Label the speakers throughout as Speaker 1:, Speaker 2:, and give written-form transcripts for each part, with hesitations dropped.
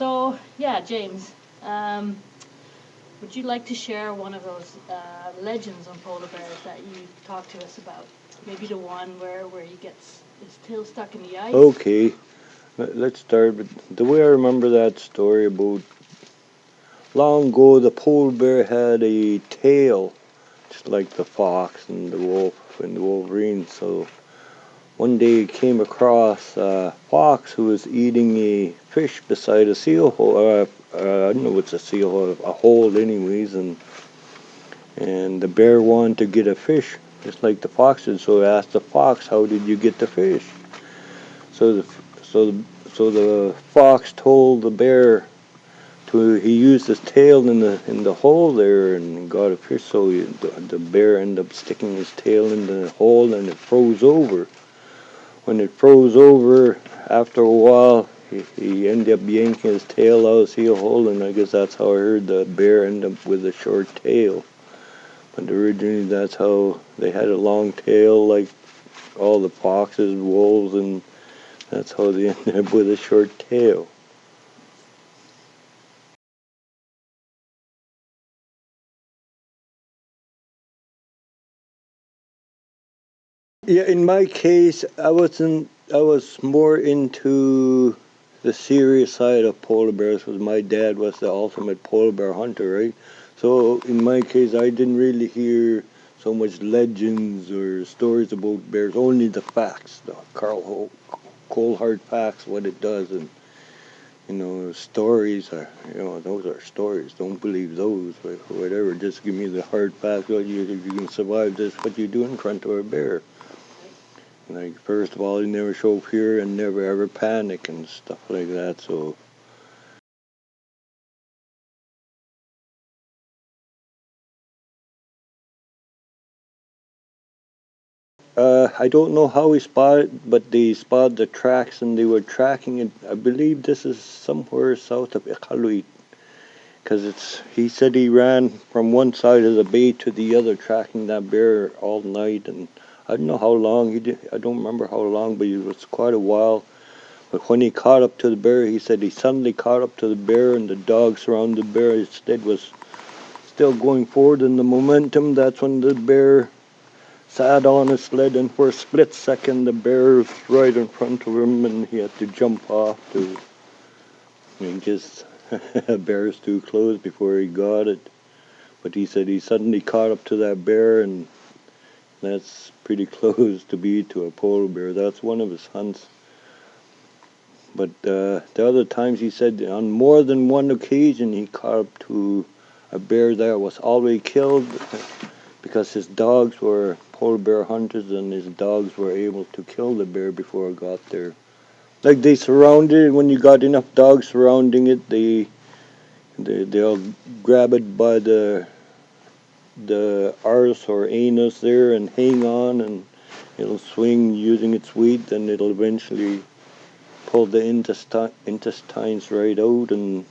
Speaker 1: So, yeah, James, would you like to share one of those legends on polar bears that you talked to us about? Maybe the one where he gets his tail stuck in the ice?
Speaker 2: Okay, let's start with the way I remember that story about long ago the polar bear had a tail, just like the fox and the wolf and the wolverine. So one day he came across a fox who was eating a fish beside a seal hole. I don't know what's a seal hole, a hole anyways, and the bear wanted to get a fish just like the fox did. So he asked the fox, "How did you get the fish?" So the so the, so the fox told the bear he used his tail in the hole there and got a fish. So the bear ended up sticking his tail in the hole and it froze over. When it froze over, after a while, he ended up yanking his tail out of the seal hole, and I guess that's how I heard the bear end up with a short tail. But originally, that's how they had a long tail, like all the foxes, wolves, and that's how they ended up with a short tail. Yeah, in my case, I wasn't. I was more into the serious side of polar bears because my dad was the ultimate polar bear hunter, right? So in my case, I didn't really hear so much legends or stories about bears. Only the facts, the cold hard facts, what it does, and stories are. Those are stories. Don't believe those, or whatever. Just give me the hard facts. Well, if you can survive this, what you do in front of a bear. Like, first of all, you never show fear and never ever panic and stuff like that. So, I don't know how he spotted, but they spotted the tracks and they were tracking it. I believe this is somewhere south of Qitsualik, because he said he ran from one side of the bay to the other, tracking that bear all night. And I don't know how long he did. I don't remember how long, but it was quite a while. But when he caught up to the bear, he said he suddenly caught up to the bear, and the dog surrounded the bear. Instead, was still going forward in the momentum. That's when the bear sat on his sled, and for a split second, the bear was right in front of him, and he had to jump off to, just a bear's too close before he got it. But he said he suddenly caught up to that bear, and that's pretty close to be to a polar bear. That's one of his hunts. But the other times, he said on more than one occasion he caught up to a bear that was already killed because his dogs were polar bear hunters and his dogs were able to kill the bear before it got there. Like, they surrounded it. When you got enough dogs surrounding it, they'll grab it by the arse or anus there and hang on, and it'll swing using its weight, and it'll eventually pull the intestines right out. And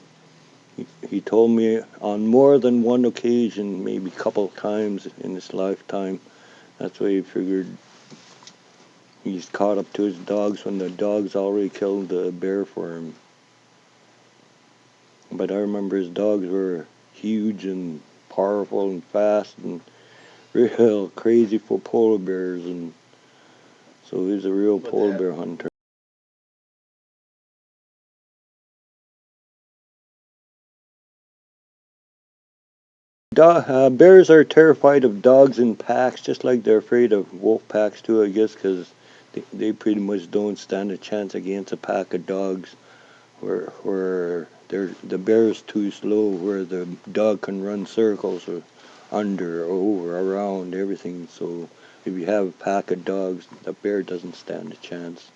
Speaker 2: he told me on more than one occasion, maybe a couple of times in his lifetime, that's why he figured he's caught up to his dogs when the dogs already killed the bear for him. But I remember his dogs were huge and powerful and fast and real crazy for polar bears, and so he was a real polar bear hunter. Bears are terrified of dogs in packs, just like they're afraid of wolf packs too, I guess, because they pretty much don't stand a chance against a pack of dogs where the bear's too slow, where the dog can run circles or under, over, around, everything. So if you have a pack of dogs, the bear doesn't stand a chance.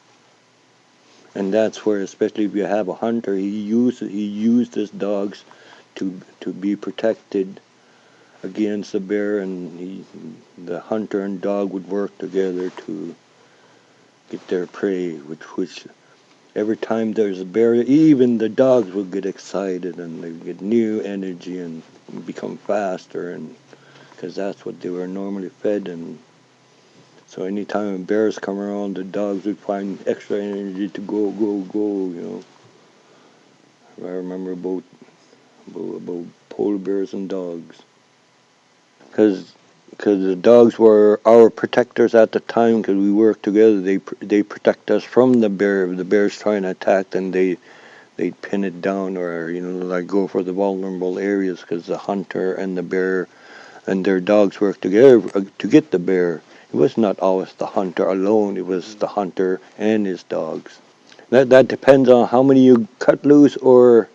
Speaker 2: And that's where, especially if you have a hunter, he used his dogs to be protected against the bear, and the hunter and dog would work together to get their prey, which every time there's a bear, even the dogs will get excited and they get new energy and become faster, and because that's what they were normally fed. And so anytime bears come around, the dogs would find extra energy to go, go, go, I remember about polar bears and dogs. Because the dogs were our protectors at the time because we worked together. They protect us from the bear. If the bear's trying to attack, then they'd pin it down or, like go for the vulnerable areas because the hunter and the bear and their dogs work together to get the bear. It was not always the hunter alone. It was the hunter and his dogs. That depends on how many you cut loose or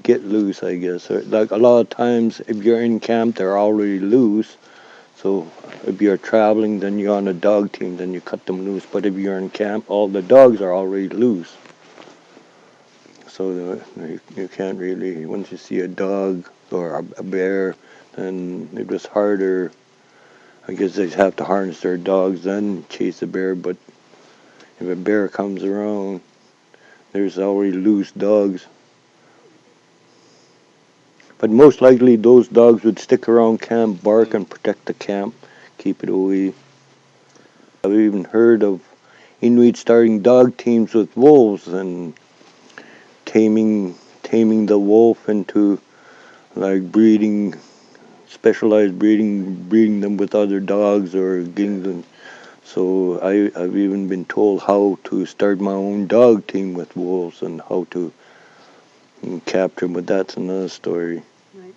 Speaker 2: get loose, I guess. Like a lot of times, if you're in camp, they're already loose. So if you're traveling, then you're on a dog team, then you cut them loose. But if you're in camp, all the dogs are already loose. So you can't really, once you see a dog or a bear, then it was harder. I guess they'd have to harness their dogs, then chase the bear. But if a bear comes around, there's already loose dogs. But most likely those dogs would stick around camp, bark and protect the camp, keep it away. I've even heard of Inuit starting dog teams with wolves and taming the wolf into like specialized breeding them with other dogs or getting them. So I've even been told how to start my own dog team with wolves and how to capture them, but that's another story.
Speaker 1: Right.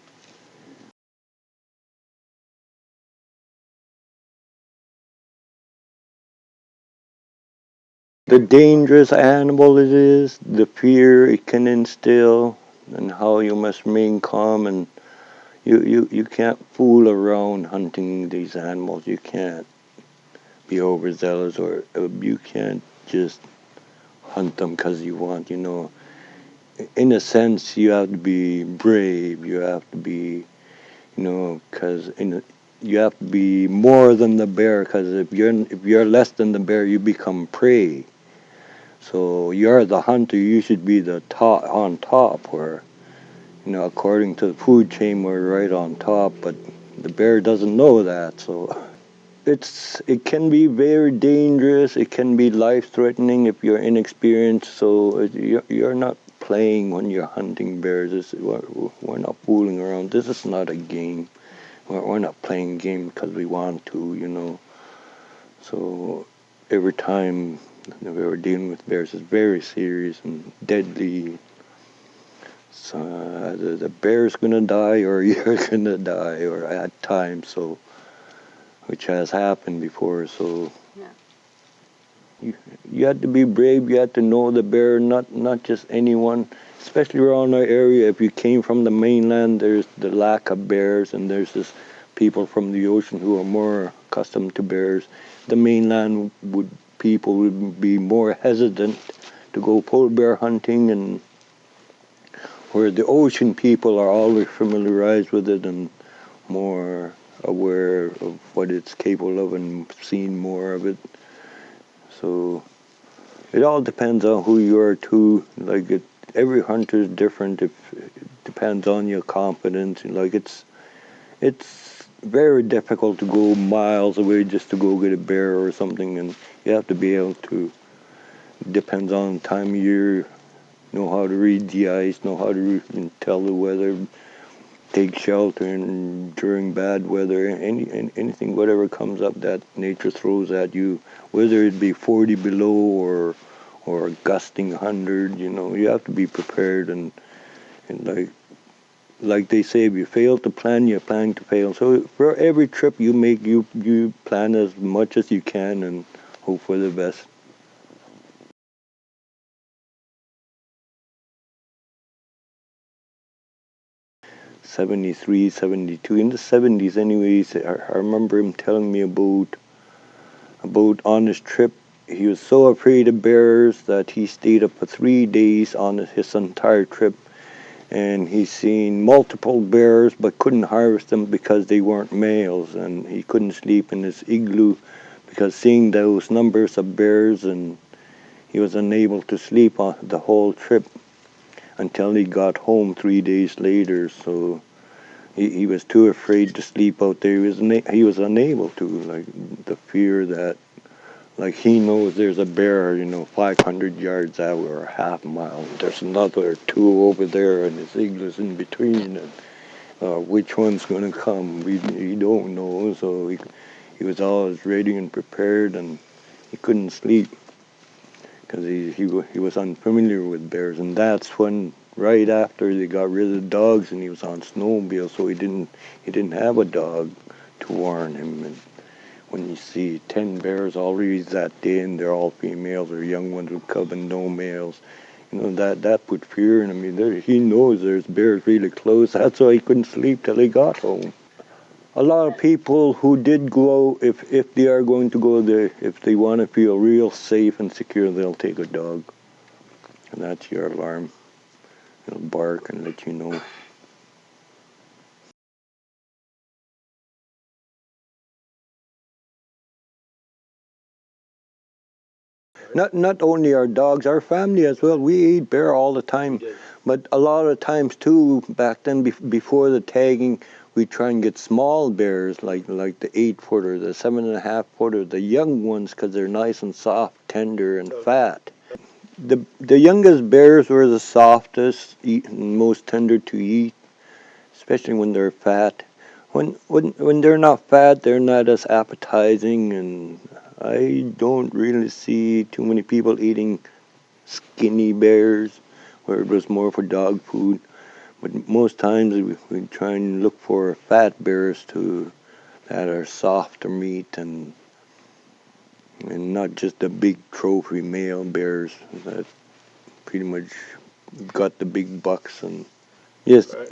Speaker 2: The dangerous animal it is, the fear it can instill, and how you must remain calm, and you can't fool around hunting these animals. You can't be overzealous, or you can't just hunt them because you want, In a sense, you have to be brave. You have to be, because you have to be more than the bear. Because if you're less than the bear, you become prey. So you're the hunter. You should be the top on top. Where according to the food chain, we're right on top. But the bear doesn't know that. So it can be very dangerous. It can be life-threatening if you're inexperienced. So you're not playing when you're hunting bears. We're not fooling around. This is not a game. We're not playing a game because we want to. So every time we're dealing with bears, it's very serious and deadly. So either the bear's gonna die or you're gonna die, or at times. So which has happened before. So
Speaker 1: Yeah.
Speaker 2: you had to be brave. You had to know the bear, not just anyone, especially around our area. If you came from the mainland, there's the lack of bears, and there's this people from the ocean who are more accustomed to bears. The mainland people would be more hesitant to go polar bear hunting, and where the ocean people are always familiarized with it and more aware of what it's capable of and seen more of it. So it all depends on who you are too. Every hunter is different. It depends on your confidence. It's very difficult to go miles away just to go get a bear or something, and you have to be able to. Depends on the time of year. Know how to read the ice. Know how to tell the weather. Take shelter during bad weather, anything, whatever comes up that nature throws at you, whether it be 40 below or gusting 100, you have to be prepared, and like they say, if you fail to plan, you're planning to fail. So for every trip you make, you plan as much as you can and hope for the best. 73, 72, in the 70s anyways. I remember him telling me about on his trip. He was so afraid of bears that he stayed up for 3 days on his entire trip, and he's seen multiple bears but couldn't harvest them because they weren't males, and he couldn't sleep in his igloo because seeing those numbers of bears, and he was unable to sleep on the whole trip until he got home 3 days later. So he was too afraid to sleep out there. He was unable to, like the fear that Like he knows there's a bear, 500 yards out or a half mile. There's another two over there, and his eagle's in between. And which one's going to come? We don't know. So he was always ready and prepared, and he couldn't sleep because he was unfamiliar with bears. And that's when, right after they got rid of the dogs, and he was on snowmobile, so he didn't have a dog to warn him. And when you see 10 bears all raised that day, and they're all females or young ones with cub and no males, that put fear in him. He knows there's bears really close. That's why he couldn't sleep till he got home. A lot of people who did go, if they are going to go there, if they want to feel real safe and secure, they'll take a dog. And that's your alarm. It'll bark and let you know. Not only our dogs, our family as well. We ate bear all the time, but a lot of times too. Back then, before the tagging, we try and get small bears like the 8-footer, the 7.5-footer, the young ones, because they're nice and soft, tender, and fat. The youngest bears were the softest, and most tender to eat, especially when they're fat. When they're not fat, they're not as appetizing, and I don't really see too many people eating skinny bears, where it was more for dog food. But most times we try and look for fat bears that are softer meat and not just the big trophy male bears that pretty much got the big bucks. And yes, right.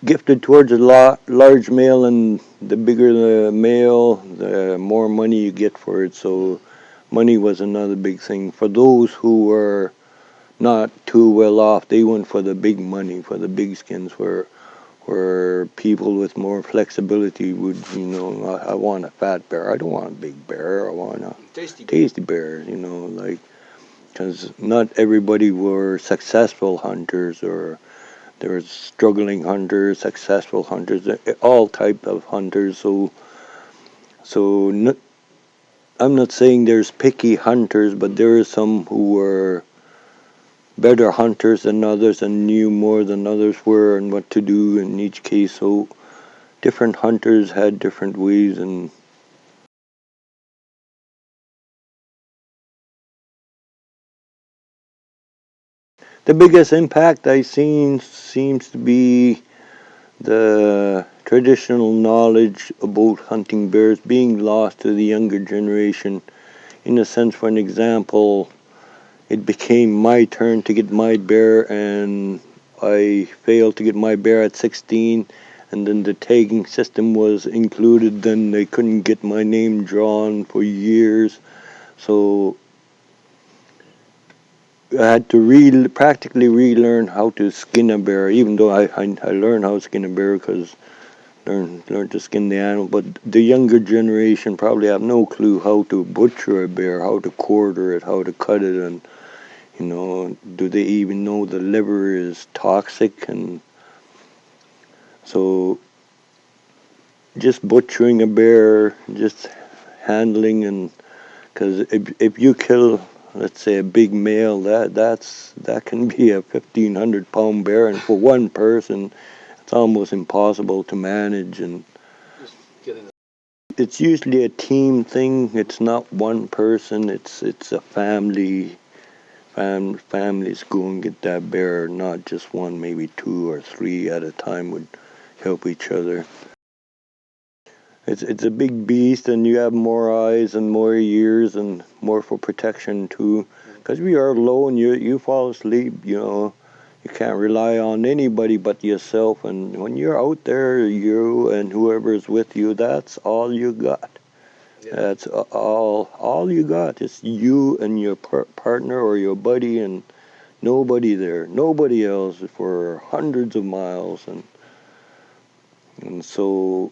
Speaker 2: Gifted towards a large male, and the bigger the male, the more money you get for it. So money was another big thing. For those who were not too well off, they went for the big money, for the big skins, where people with more flexibility would, I want a fat bear. I don't want a big bear. I want a tasty bear, because not everybody were successful hunters, or there was struggling hunters, successful hunters, all type of hunters. So I'm not saying there's picky hunters, but there are some who were better hunters than others and knew more than others were and what to do in each case. So different hunters had different ways. And the biggest impact I've seen seems to be the traditional knowledge about hunting bears being lost to the younger generation. In a sense, for an example, it became my turn to get my bear, and I failed to get my bear at 16, and then the tagging system was included. Then they couldn't get my name drawn for years, so I had to practically relearn how to skin a bear, even though I learned how to skin a bear because learned to skin the animal. But the younger generation probably have no clue how to butcher a bear, how to quarter it, how to cut it, and do they even know the liver is toxic? And so just butchering a bear, just handling, and because if you kill, let's say, a big male, that can be a 1,500-pound bear, and for one person, it's almost impossible to manage. And it's usually a team thing. It's not one person. It's a family. Families go and get that bear, not just one, maybe 2 or 3 at a time would help each other. It's a big beast, and you have more eyes and more ears and more for protection too. Because we are alone, you fall asleep, you can't rely on anybody but yourself. And when you're out there, you and whoever's with you, that's all you got. Yeah. That's all you got. It's you and your partner or your buddy, and nobody there, nobody else for hundreds of miles. And so,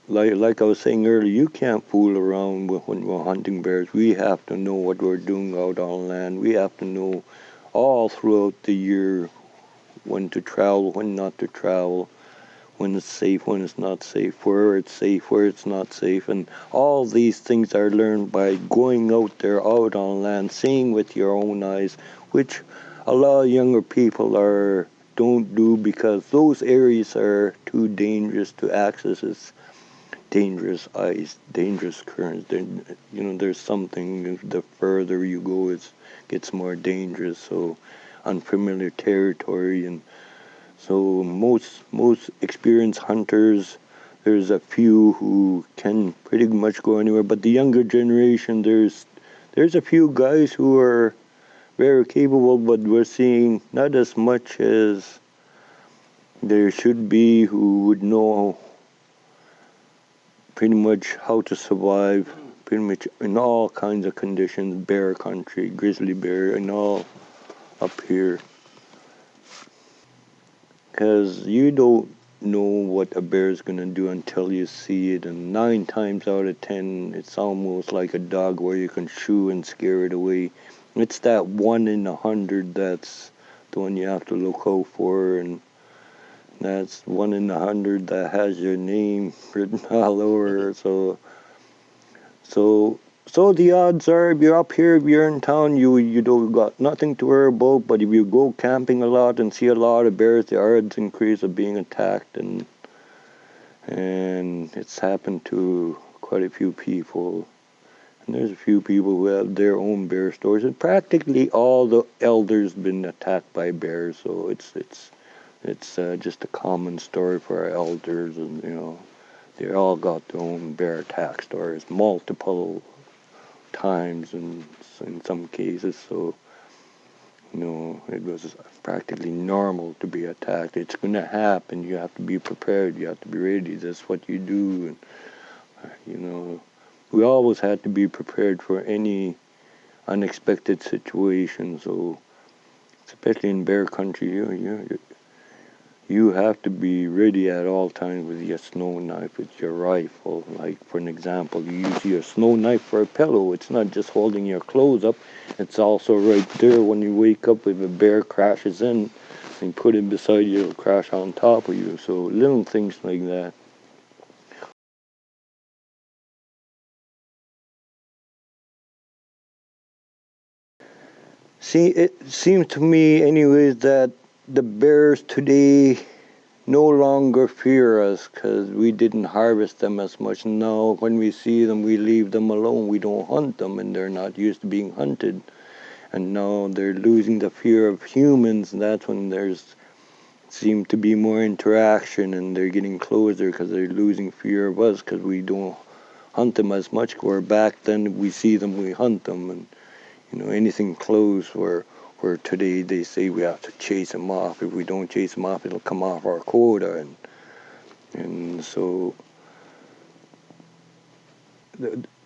Speaker 2: like I was saying earlier, you can't fool around when we're hunting bears. We have to know what we're doing out on land. We have to know all throughout the year when to travel, when not to travel, when it's safe, when it's not safe, where it's not safe. And all these things are learned by going out there, out on land, seeing with your own eyes, which a lot of younger people don't do because those areas are too dangerous to access. It's dangerous ice, dangerous currents. There's something, the further you go, it gets more dangerous. So unfamiliar territory. And so most experienced hunters, there's a few who can pretty much go anywhere. But the younger generation, there's a few guys who are very capable, but we're seeing not as much as there should be, who would know pretty much how to survive pretty much in all kinds of conditions, bear country, grizzly bear, and all up here. Because you don't know what a bear is going to do until you see it, and 9 times out of 10, it's almost like a dog where you can shoo and scare it away. It's that 1 in 100 that's the one you have to look out for, and that's 1 in 100 that has your name written all over. So the odds are, if you're up here, if you're in town, you don't got nothing to worry about. But if you go camping a lot and see a lot of bears, the odds increase of being attacked, and it's happened to quite a few people. And there's a few people who have their own bear stories, and practically all the elders been attacked by bears. So it's just a common story for our elders, and they all got their own bear attack stories, multiple times, and in some cases. So it was practically normal to be attacked. It's going to happen. You have to be prepared. You have to be ready. That's what you do. And we always had to be prepared for any unexpected situation. So especially in bear country, you have to be ready at all times with your snow knife, with your rifle. Like, for an example, you use your snow knife for a pillow. It's not just holding your clothes up. It's also right there when you wake up. If a bear crashes in, and put it beside you, it'll crash on top of you. So little things like that. See, it seems to me anyways that the bears today no longer fear us because we didn't harvest them as much. Now, when we see them, we leave them alone. We don't hunt them, and they're not used to being hunted. And now they're losing the fear of humans, and that's when there's seem to be more interaction, and they're getting closer because they're losing fear of us because we don't hunt them as much. Where back then we see them, we hunt them, and anything close where today they say we have to chase them off. If we don't chase them off, it'll come off our quota. And so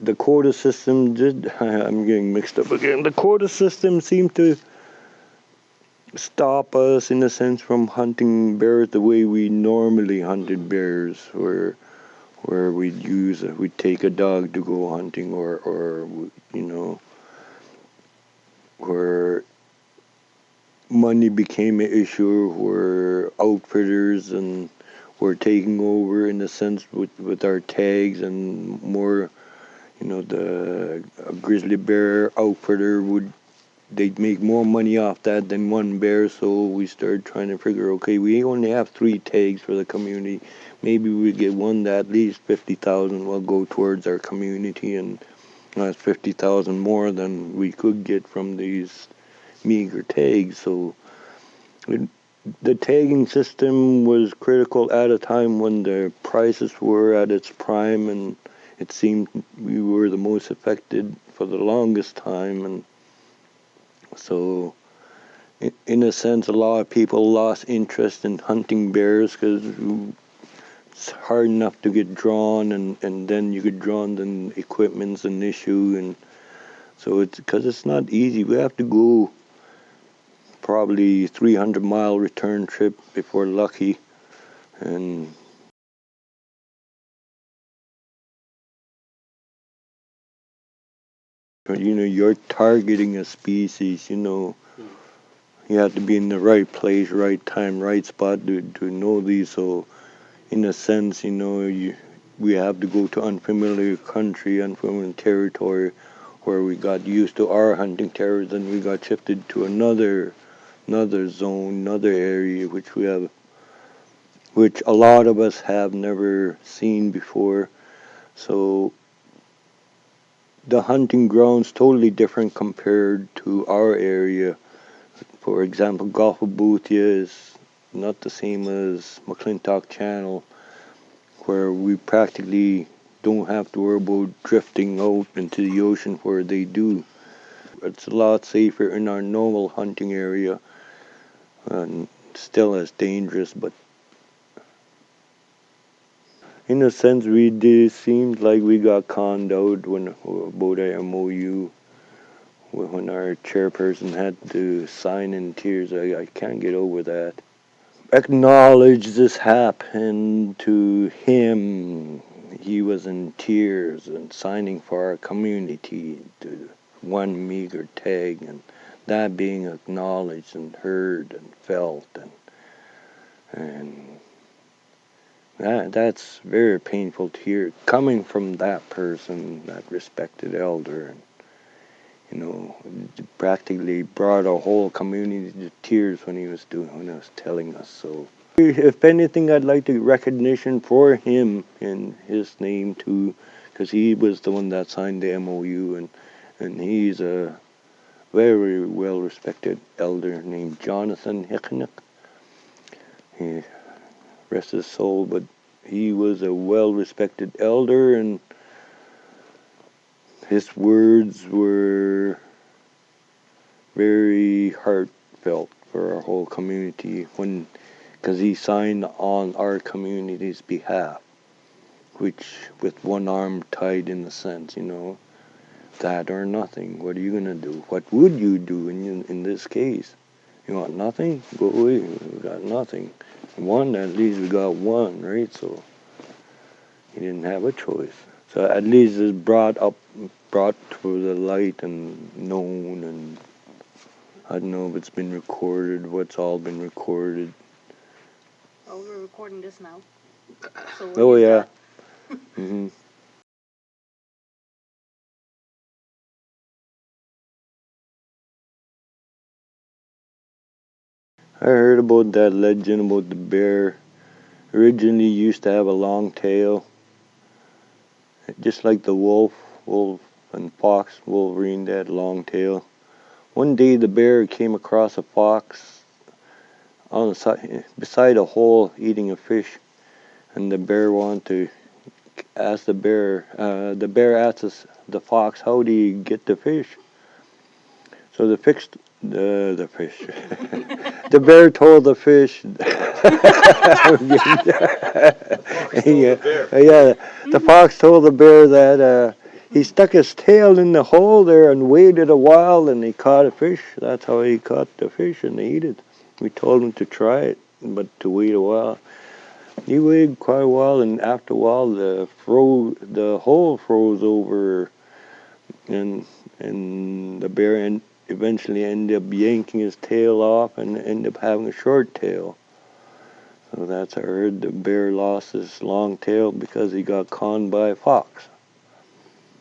Speaker 2: the quota system I'm getting mixed up again. The quota system seemed to stop us, in a sense, from hunting bears the way we normally hunted bears, where we'd take a dog to go hunting, or where money became an issue, where outfitters and were taking over, in a sense, with our tags, and more, the grizzly bear outfitter they'd make more money off that than one bear. So we started trying to figure, okay, we only have 3 tags for the community. Maybe we get one that at least 50,000 will go towards our community, and that's 50,000 more than we could get from these meager tags. So the tagging system was critical at a time when the prices were at its prime, and it seemed we were the most affected for the longest time. And so in a sense, a lot of people lost interest in hunting bears because it's hard enough to get drawn, and then you get drawn, then equipment's an issue. And so it's not easy. We have to go probably 300-mile return trip if we're lucky, and you're targeting a species. You have to be in the right place, right time, right spot to know these. So in a sense, we have to go to unfamiliar country, unfamiliar territory, where we got used to our hunting terrors, and we got shifted to another zone, another area, which a lot of us have never seen before. So the hunting grounds totally different compared to our area. For example, Gulf of Boothia is not the same as McClintock Channel, where we practically don't have to worry about drifting out into the ocean where they do. It's a lot safer in our normal hunting area, and still as dangerous, but in a sense we did seemed like we got conned out when about our MOU, when our chairperson had to sign in tears. I can't get over that. Acknowledge this happened to him. He was in tears and signing for our community to one meager tag, and that being acknowledged and heard and felt, and that's very painful to hear coming from that person, that respected elder, and practically brought a whole community to tears when he was telling us. So, if anything, I'd like to recognition for him in his name too, because he was the one that signed the MOU, and he's a very well respected elder named Jonathan Hicknick. He rest his soul, but he was a well respected elder, and his words were very heartfelt for our whole community, because he signed on our community's behalf, which with one arm tied in a sense, that or nothing. What are you gonna do? What would you do in this case? You want nothing? Go away. We got nothing. One, at least we got one, right? So he didn't have a choice. So at least it's brought to the light and known, and I don't know if it's been recorded, what's all been recorded.
Speaker 1: Oh, we're recording this now. So
Speaker 2: oh, yeah. Mm-hmm. I heard about that legend about the bear. Originally used to have a long tail, just like the wolf and fox, Wolverine, that long tail. One day the bear came across a fox on the side, beside a hole eating a fish, and the bear wanted to ask the bear. The bear asked the fox, "How do you get the fish?" So the fish. The bear told the fish. The fox told the bear that he stuck his tail in the hole there and waited a while, and he caught a fish. That's how he caught the fish, and he ate it. We told him to try it, but to wait a while. He waited quite a while, and after a while, the hole froze over, and the bear eventually ended up yanking his tail off and ended up having a short tail. So that's how I heard the bear lost his long tail because he got conned by a fox.